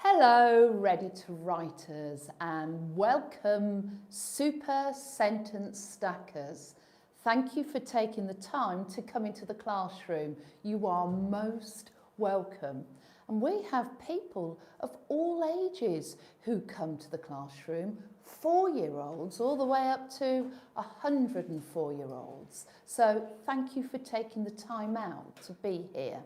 Hello, ready to writers, and welcome super sentence stackers. Thank you for taking the time to come into the classroom. You are most welcome. And we have people of all ages who come to the classroom, 4-year-olds all the way up to 104-year-olds. So thank you for taking the time out to be here.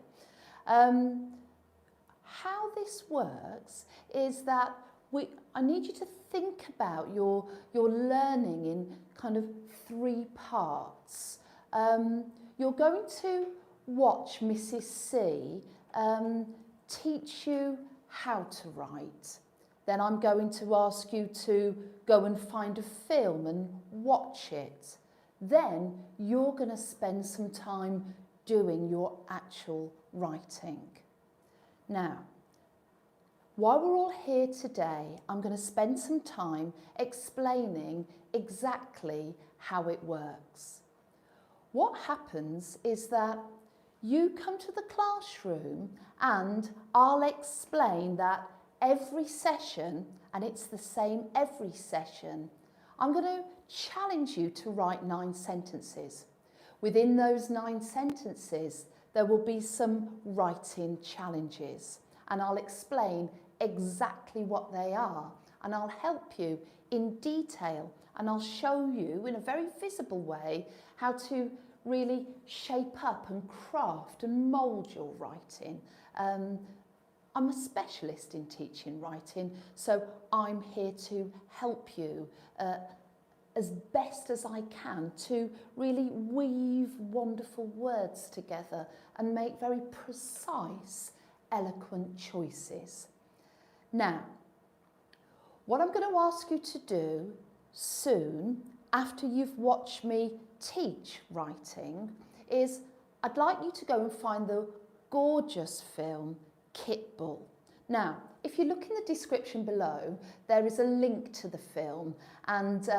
How this works is that I need you to think about your learning in kind of 3 parts. You're going to watch Mrs. C teach you how to write. Then I'm going to ask you to go and find a film and watch it. Then you're going to spend some time doing your actual writing. Now, while we're all here today, I'm going to spend some time explaining exactly how it works. What happens is that you come to the classroom and I'll explain that every session, and it's the same every session, I'm going to challenge you to write 9 sentences. Within those 9 sentences, there will be some writing challenges, and I'll explain exactly what they are, and I'll help you in detail, and I'll show you in a very visible way how to really shape up and craft and mould your writing. I'm a specialist in teaching writing, so I'm here to help you as best as I can to really weave wonderful words together and make very precise, eloquent choices. Now, what I'm going to ask you to do soon, after you've watched me teach writing, is I'd like you to go and find the gorgeous film Kitbull. Now, if you look in the description below, there is a link to the film, and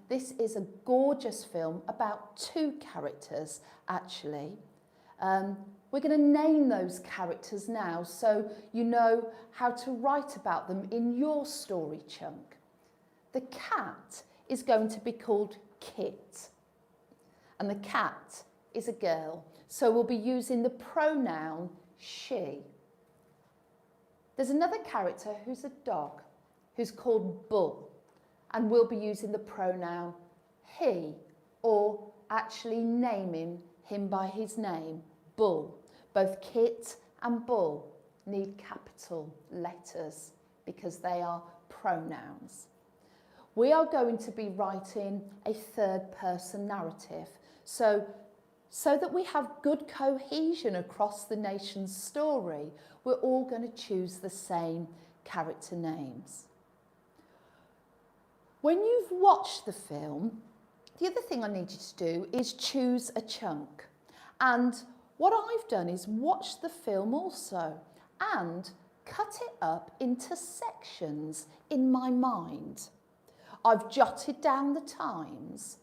this is a gorgeous film about 2 characters, actually. We're going to name those characters now so you know how to write about them in your story chunk. The cat is going to be called Kit, and the cat is a girl, so we'll be using the pronoun she. There's another character who's a dog, who's called Bull, and we'll be using the pronoun he, or actually naming him by his name, Bull. Both Kit and Bull need capital letters because they are pronouns. We are going to be writing a 3rd-person narrative, so that we have good cohesion across the nation's story, we're all going to choose the same character names. When you've watched the film, the other thing I need you to do is choose a chunk. And what I've done is watch the film also and cut it up into sections in my mind. I've jotted down the times,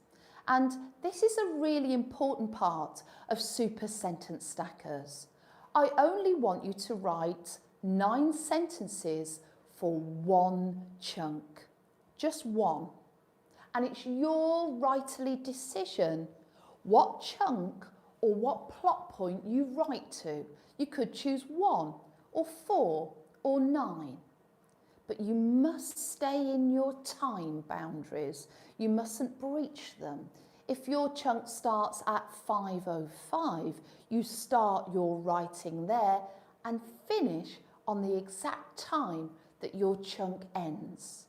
and this is a really important part of super sentence stackers. I only want you to write 9 sentences for 1 chunk, just 1. And it's your writerly decision what chunk or what plot point you write to. You could choose 1 or 4 or 9. But you must stay in your time boundaries. You mustn't breach them. If your chunk starts at 5:05, you start your writing there and finish on the exact time that your chunk ends.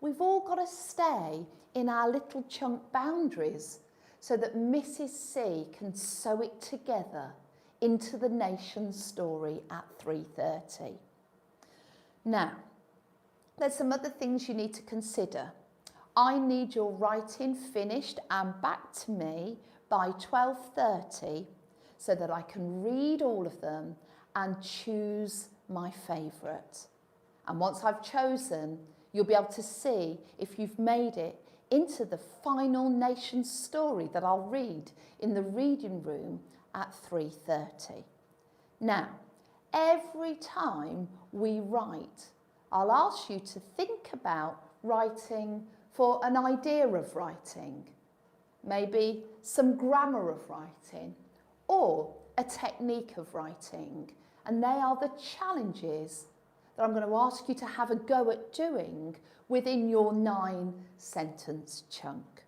We've all got to stay in our little chunk boundaries so that Mrs. C can sew it together into the nation's story at 3:30. Now, there's some other things you need to consider. I need your writing finished and back to me by 12:30 so that I can read all of them and choose my favourite. And once I've chosen, you'll be able to see if you've made it into the final nation's story that I'll read in the reading room at 3:30. Now, every time we write, I'll ask you to think about writing for an idea of writing, maybe some grammar of writing, or a technique of writing. And they are the challenges that I'm going to ask you to have a go at doing within your 9-sentence chunk.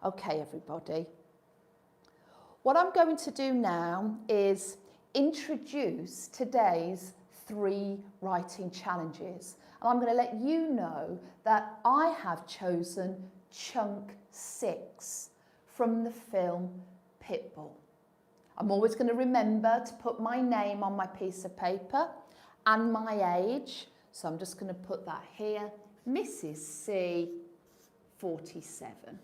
Okay, everybody. What I'm going to do now is introduce today's 3 writing challenges. And I'm going to let you know that I have chosen chunk 6 from the film Kitbull. I'm always going to remember to put my name on my piece of paper and my age. So I'm just going to put that here, Mrs. C, 47.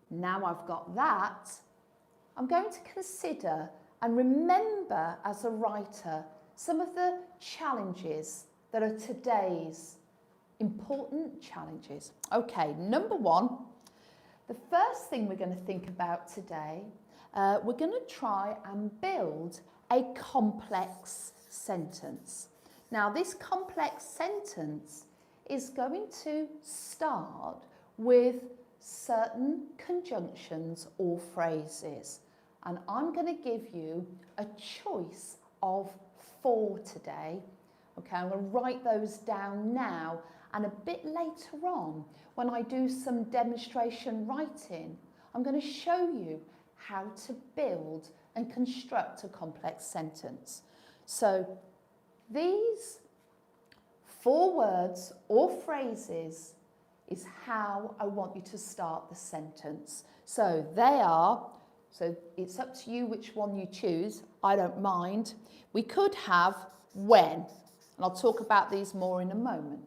Now I've got that, I'm going to consider and remember as a writer some of the challenges that are today's important challenges. Okay, number 1, the first thing we're going to think about today, we're going to try and build a complex sentence. Now, this complex sentence is going to start with certain conjunctions or phrases. And I'm going to give you a choice of 4 today. Okay, I'm going to write those down now, and a bit later on, when I do some demonstration writing, I'm going to show you how to build and construct a complex sentence. So these 4 words or phrases is how I want you to start the sentence. So they are, so it's up to you which one you choose. I don't mind. We could have when, and I'll talk about these more in a moment.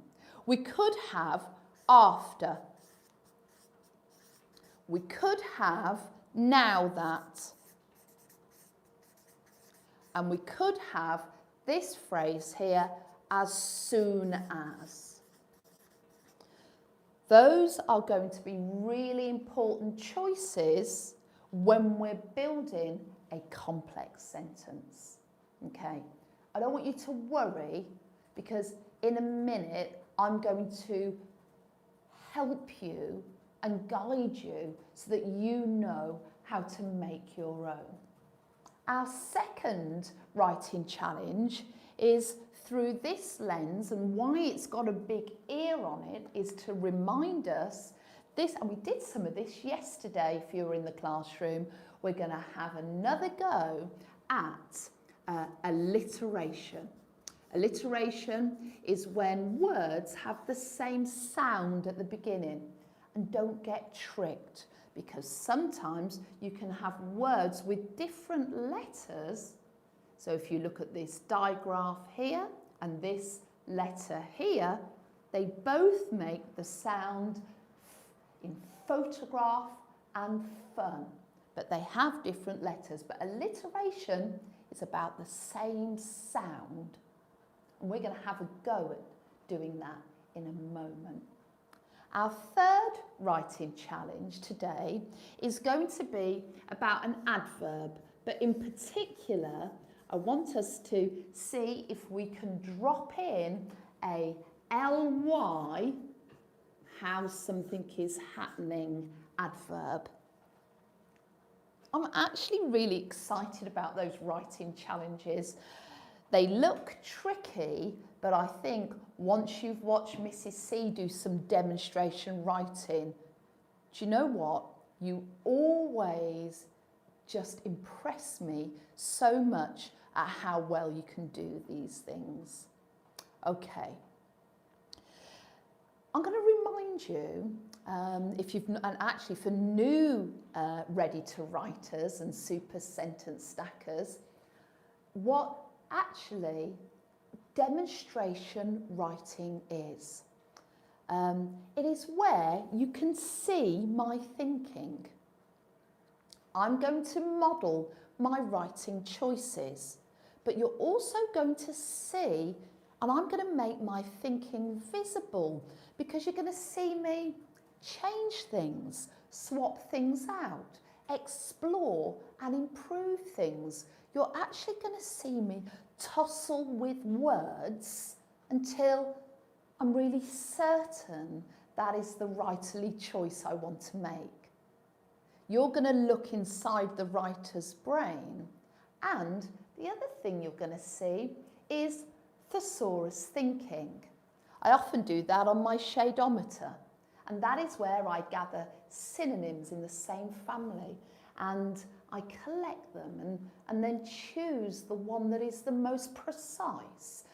We could have after. We could have now that. And we could have this phrase here, as soon as. Those are going to be really important choices when we're building a complex sentence. Okay, I don't want you to worry, because in a minute I'm going to help you and guide you so that you know how to make your own. Our second writing challenge is through this lens, and why it's got a big ear on it is to remind us this, and we did some of this yesterday if you were in the classroom, we're going to have another go at alliteration. Alliteration is when words have the same sound at the beginning, and don't get tricked, because sometimes you can have words with different letters. So if you look at this digraph here and this letter here, they both make the sound in photograph and fun, but they have different letters. But alliteration is about the same sound, and we're going to have a go at doing that in a moment. Our third writing challenge today is going to be about an adverb, but in particular, I want us to see if we can drop in a ly, how something is happening adverb. I'm actually really excited about those writing challenges. They look tricky, but I think once you've watched Mrs. C do some demonstration writing, do you know what? You always just impress me so much at how well you can do these things. Okay. I'm going to remind you, if you've, and actually for new ready-to-writers and super sentence stackers, what actually demonstration writing is. It is where you can see my thinking. I'm going to model my writing choices, but you're also going to see, and I'm going to make my thinking visible, because you're going to see me change things, swap things out, explore and improve things. you're actually going to see me tussle with words until I'm really certain that is the writerly choice I want to make. You're going to look inside the writer's brain, and the other thing you're going to see is thesaurus thinking. I often do that on my shadometer, and that is where I gather synonyms in the same family, and I collect them and then choose the one that is the most precise,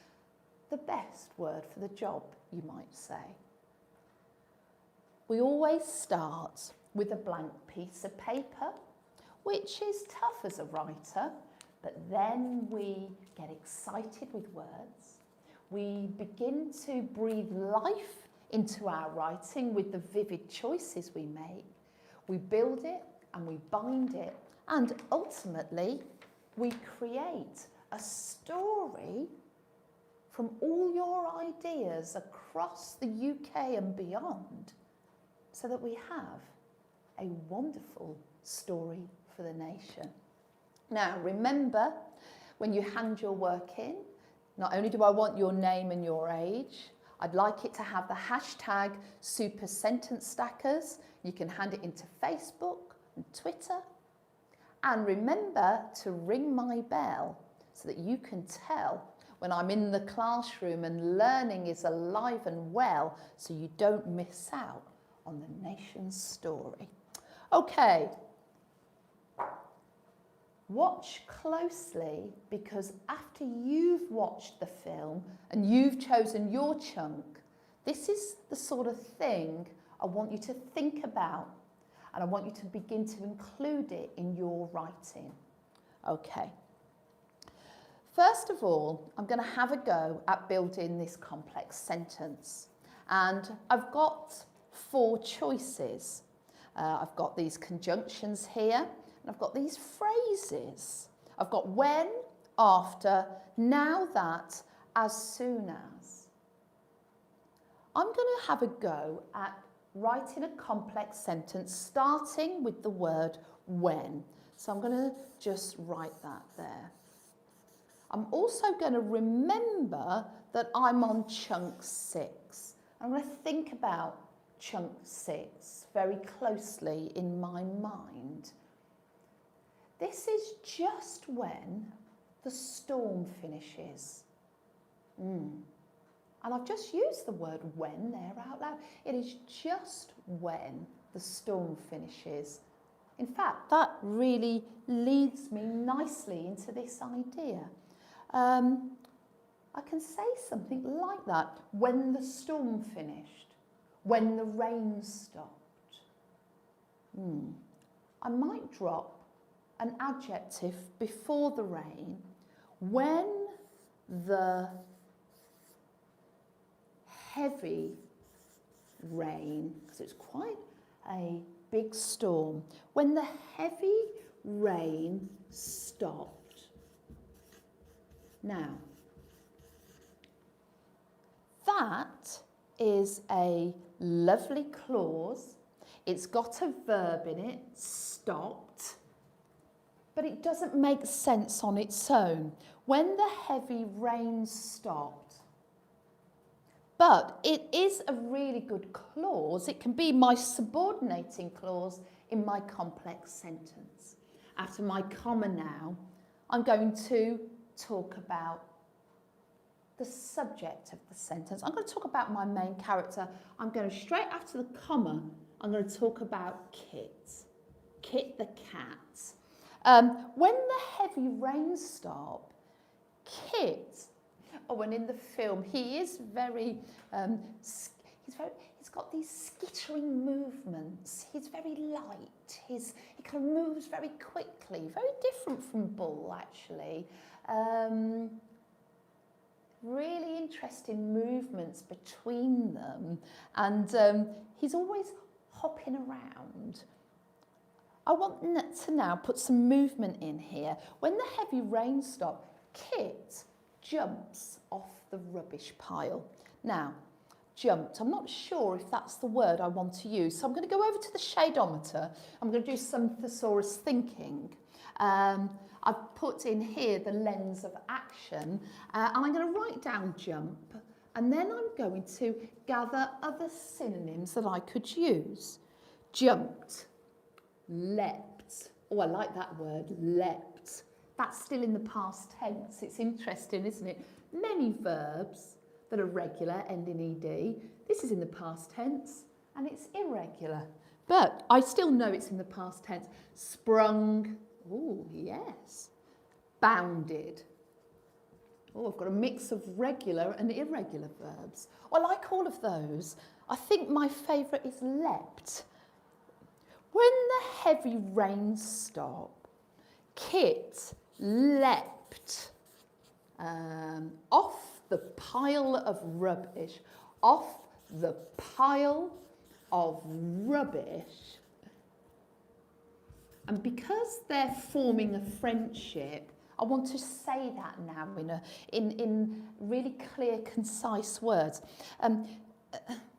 the best word for the job, you might say. We always start with a blank piece of paper, which is tough as a writer, but then we get excited with words. We begin to breathe life into our writing with the vivid choices we make. We build it and we bind it, and ultimately we create a story from all your ideas across the UK and beyond, so that we have a wonderful story for the nation. Now, remember, when you hand your work in, not only do I want your name and your age, I'd like it to have the hashtag Super Sentence Stackers. You can hand it into Facebook and Twitter. And remember to ring my bell so that you can tell when I'm in the classroom and learning is alive and well, so you don't miss out on the nation's story. Okay. Watch closely, because after you've watched the film and you've chosen your chunk, this is the sort of thing I want you to think about, and I want you to begin to include it in your writing. Okay. First of all, I'm going to have a go at building this complex sentence, and I've got 4 choices. I've got these conjunctions here, and I've got these phrases. I've got when, after, now that, as soon as. I'm going to have a go at writing a complex sentence starting with the word when. So I'm going to just write that there. I'm also going to remember that I'm on chunk 6. I'm going to think about chunk 6 very closely in my mind. This is just when the storm finishes. And I've just used the word when there out loud. It is just when the storm finishes. In fact, that really leads me nicely into this idea. I can say something like that. When the storm finished. When the rain stopped. I might drop an adjective before the rain. When the heavy rain, because it's quite a big storm, when the heavy rain stopped. Now, that is a lovely clause. It's got a verb in it, stopped, but it doesn't make sense on its own. When the heavy rain stopped. But it is a really good clause. It can be my subordinating clause in my complex sentence. After my comma now, I'm going to talk about the subject of the sentence. I'm going to talk about my main character. I'm going to, straight after the comma, I'm going to talk about Kit. Kit the cat. When the heavy rain stopped, Kit, and in the film, he is very, he's got these skittering movements. He's very light. He kind of moves very quickly, very different from Bull, actually. Really interesting movements between them, and he's always hopping around. I want to now put some movement in here. When the heavy rain stopped, Kit jumps off the rubbish pile. Now, jumped, I'm not sure if that's the word I want to use, so I'm going to go over to the shadometer. I'm going to do some thesaurus thinking. I've put in here the lens of action, and I'm going to write down jump, and then I'm going to gather other synonyms that I could use. Jumped, leapt. Oh, I like that word, leapt. That's still in the past tense. It's interesting, isn't it? Many verbs that are regular end in ed. This is in the past tense and it's irregular. But I still know it's in the past tense. Sprung. Oh, yes. Bounded. Oh, I've got a mix of regular and irregular verbs. I like all of those. I think my favourite is leapt. When the heavy rains stop, Kit leapt off the pile of rubbish, off the pile of rubbish. And because they're forming a friendship, I want to say that now in really clear, concise words.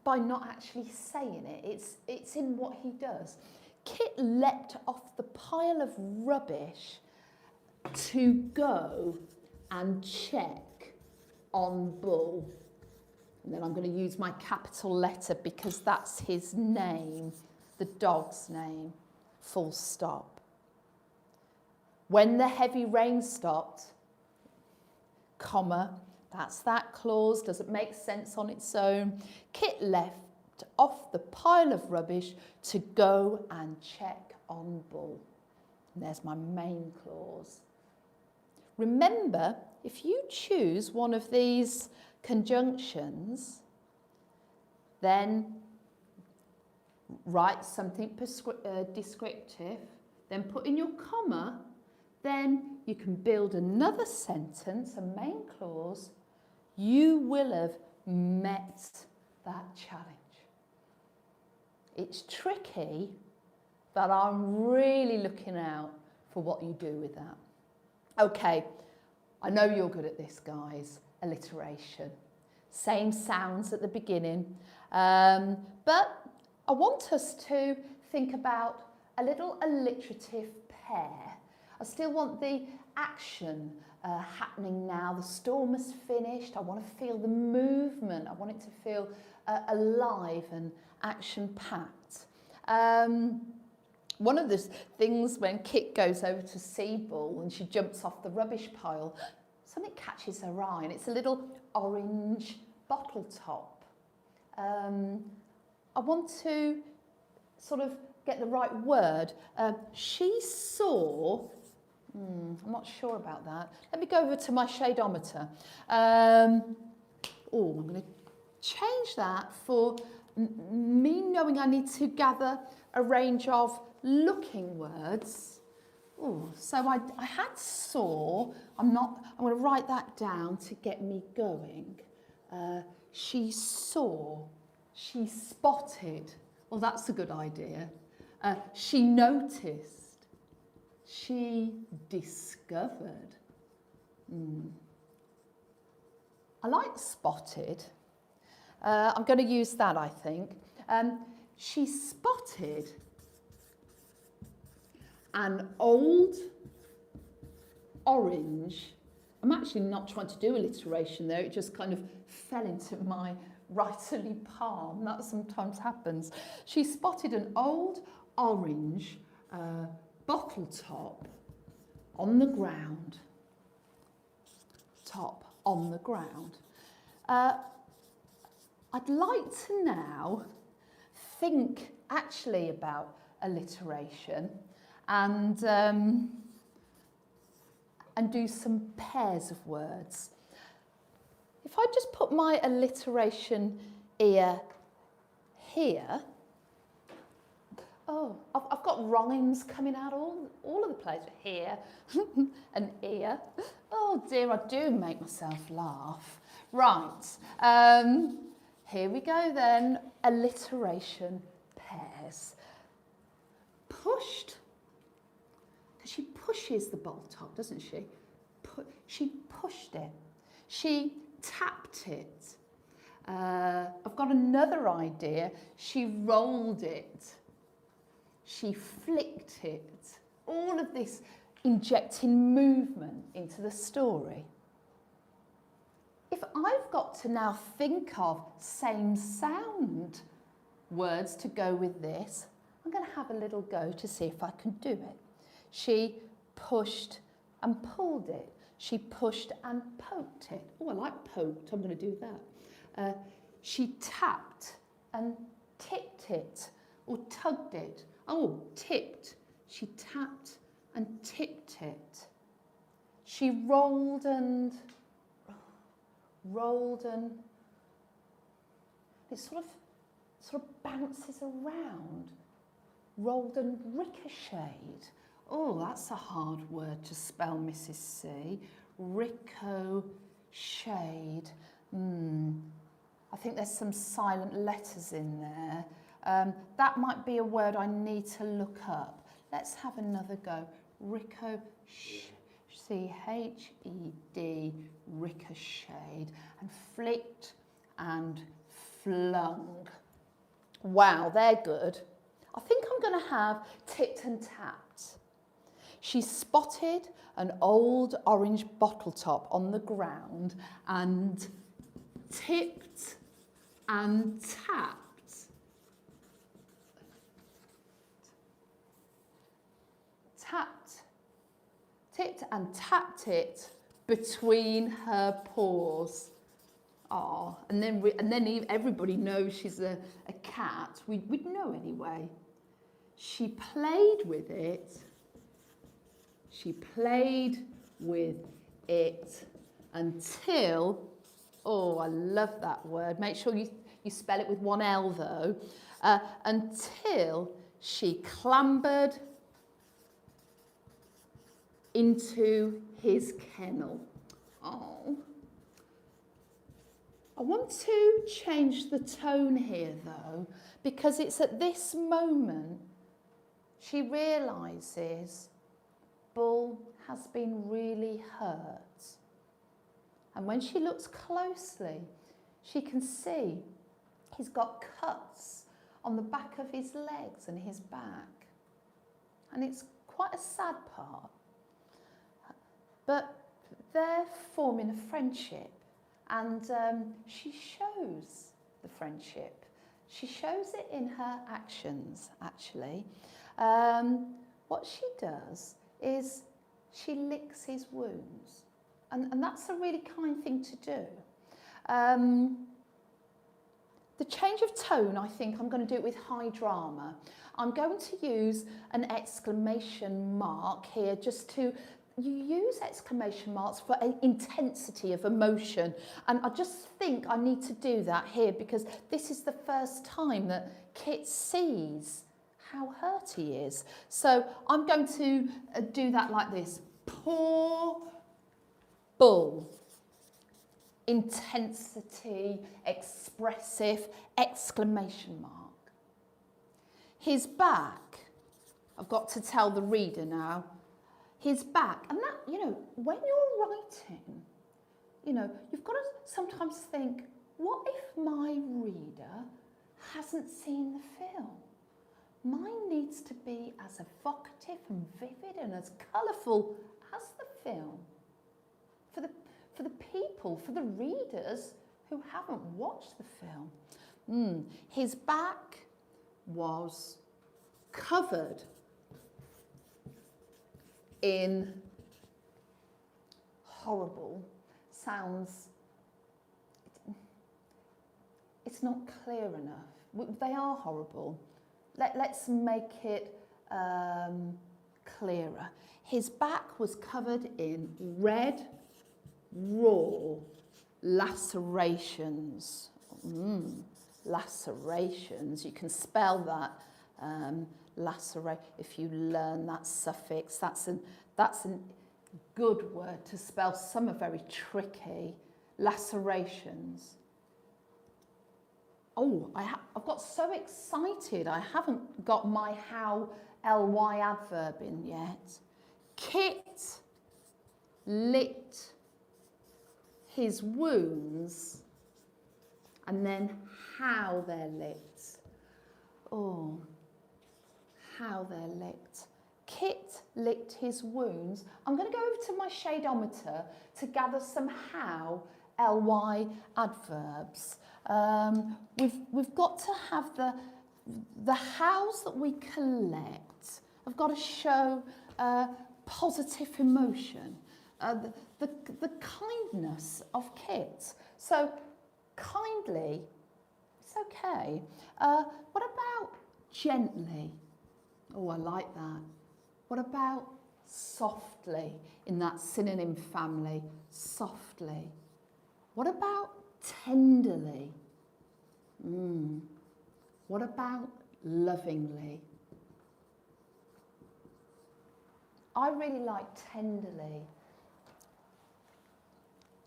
By not actually saying it, it's in what he does. Kit leapt off the pile of rubbish to go and check on Bull. And then I'm going to use my capital letter because that's his name, the dog's name, full stop. When the heavy rain stopped, comma, that's that clause, doesn't make sense on its own. Kit left off the pile of rubbish to go and check on Bull. And there's my main clause. Remember, if you choose one of these conjunctions, then write something descriptive, then put in your comma, then you can build another sentence, a main clause. You will have met that challenge. It's tricky, but I'm really looking out for what you do with that. Okay, I know you're good at this, guys. Alliteration. Same sounds at the beginning. But I want us to think about a little alliterative pair. I still want the action happening now. The storm has finished. I want to feel the movement. I want it to feel alive and action-packed. One of the things when Kit goes over to see Bull and she jumps off the rubbish pile, something catches her eye, and it's a little orange bottle top. I want to sort of get the right word. She saw, I'm not sure about that. Let me go over to my shadeometer. I'm going to change that for me knowing I need to gather a range of looking words. So I had saw. I'm going to write that down to get me going. She saw. She spotted. Well, that's a good idea. She noticed. She discovered. I like spotted. I'm going to use that, I think. She spotted an old orange. I'm actually not trying to do alliteration there. It just kind of fell into my writerly palm. That sometimes happens. She spotted an old orange bottle top on the ground. Top on the ground. I'd like to now think actually about alliteration and do some pairs of words. If I just put my alliteration ear here, I've got rhymes coming out all of the place. Here, an ear. Oh dear, I do make myself laugh. Right, here we go then. Alliteration pairs. Pushed, because she pushes the bottle top, doesn't she? She pushed it. She tapped it. I've got another idea. She rolled it. She flicked it. All of this injecting movement into the story. If I've got to now think of same sound words to go with this, I'm going to have a little go to see if I can do it. She pushed and pulled it. She pushed and poked it. Oh, I like poked. I'm going to do that. She tapped and tipped it or tugged it. Oh, tipped. She tapped and tipped it. She rolled and it sort of bounces around. Rolled and ricocheted. Oh, that's a hard word to spell, Mrs. C. Ricocheted. I think there's some silent letters in there. That might be a word I need to look up. Let's have another go. Ricochet. C-H-E-D, ricocheted, and flicked and flung. Wow, they're good. I think I'm going to have tipped and tapped. She spotted an old orange bottle top on the ground and tipped and tapped. Tipped and tapped it between her paws. Oh, and then everybody knows she's a cat. We'd know anyway. She played with it. She played with it until, oh, I love that word. Make sure you spell it with one L though. Until she clambered into his kennel. Oh. I want to change the tone here though, because it's at this moment she realises Bull has been really hurt. And when she looks closely, she can see he's got cuts on the back of his legs and his back. And it's quite a sad part. But they're forming a friendship, and she shows the friendship. She shows it in her actions, actually. What she does is she licks his wounds, and that's a really kind thing to do. The change of tone, I think I'm going to do it with high drama. I'm going to use an exclamation mark here just to... You use exclamation marks for an intensity of emotion, and I just think I need to do that here because this is the first time that Kit sees how hurt he is. So I'm going to do that like this. Poor Bull. Intensity, expressive, exclamation mark. His back, I've got to tell the reader now, his back, and that, when you're writing, you've got to sometimes think, what if my reader hasn't seen the film? Mine needs to be as evocative and vivid and as colourful as the film. For the people, for the readers who haven't watched the film. His back was covered in horrible sounds. It's not clear enough. They are horrible. Let's make it clearer. His back was covered in red, raw lacerations. Lacerations. You can spell that. Lacerate. If you learn that suffix, that's a good word to spell. Some are very tricky. Lacerations. Oh, I've got so excited. I haven't got my how ly adverb in yet. Kit licked his wounds, and then how they're licked. Oh, how they're licked. Kit licked his wounds. I'm going to go over to my shadeometer to gather some how ly adverbs. We've got to have the hows that we collect. I've got to show positive emotion, the kindness of Kit. So kindly, it's okay. What about gently? Oh, I like that. What about softly in that synonym family? Softly. What about tenderly? What about lovingly? I really like tenderly.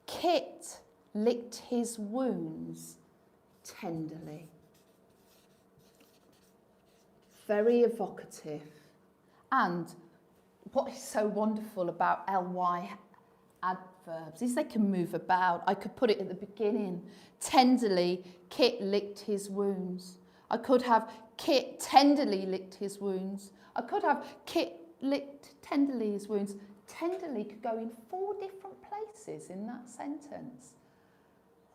Kit licked his wounds tenderly. Very evocative. And what is so wonderful about ly adverbs is they can move about. I could put it at the beginning. Tenderly, Kit licked his wounds. I could have Kit tenderly licked his wounds. I could have Kit licked tenderly his wounds. Tenderly could go in 4 different places in that sentence.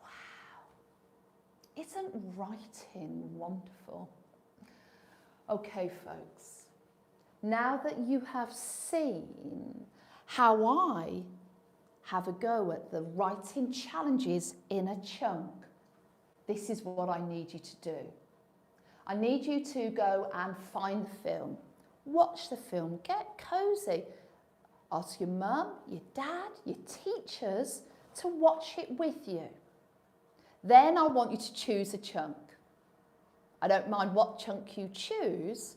Wow. Isn't writing wonderful? Okay, folks. Now that you have seen how I have a go at the writing challenges in a chunk, this is what I need you to do. I need you to go and find the film. Watch the film, get cosy. Ask your mum, your dad, your teachers to watch it with you. Then I want you to choose a chunk. I don't mind what chunk you choose,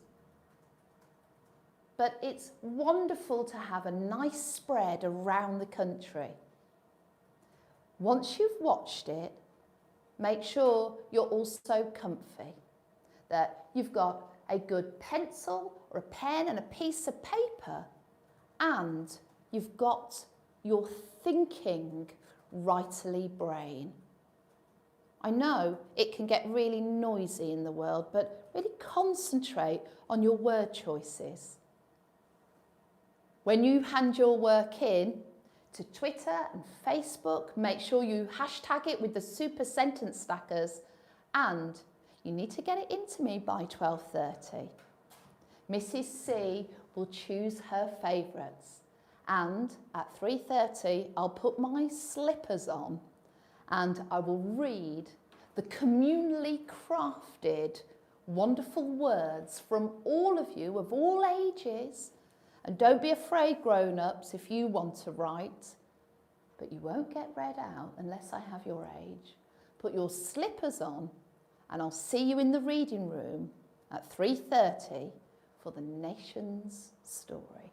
but it's wonderful to have a nice spread around the country. Once you've watched it, make sure you're also comfy, that you've got a good pencil or a pen and a piece of paper, and you've got your thinking rightly brain. I know it can get really noisy in the world, but really concentrate on your word choices. When you hand your work in to Twitter and Facebook, make sure you hashtag it with the super sentence stackers, and you need to get it into me by 12:30. Mrs. C will choose her favourites, and at 3:30 I'll put my slippers on and I will read the communally crafted wonderful words from all of you of all ages. And don't be afraid, grown-ups, if you want to write, but you won't get read out unless I have your age. Put your slippers on and I'll see you in the reading room at 3:30 for the nation's story.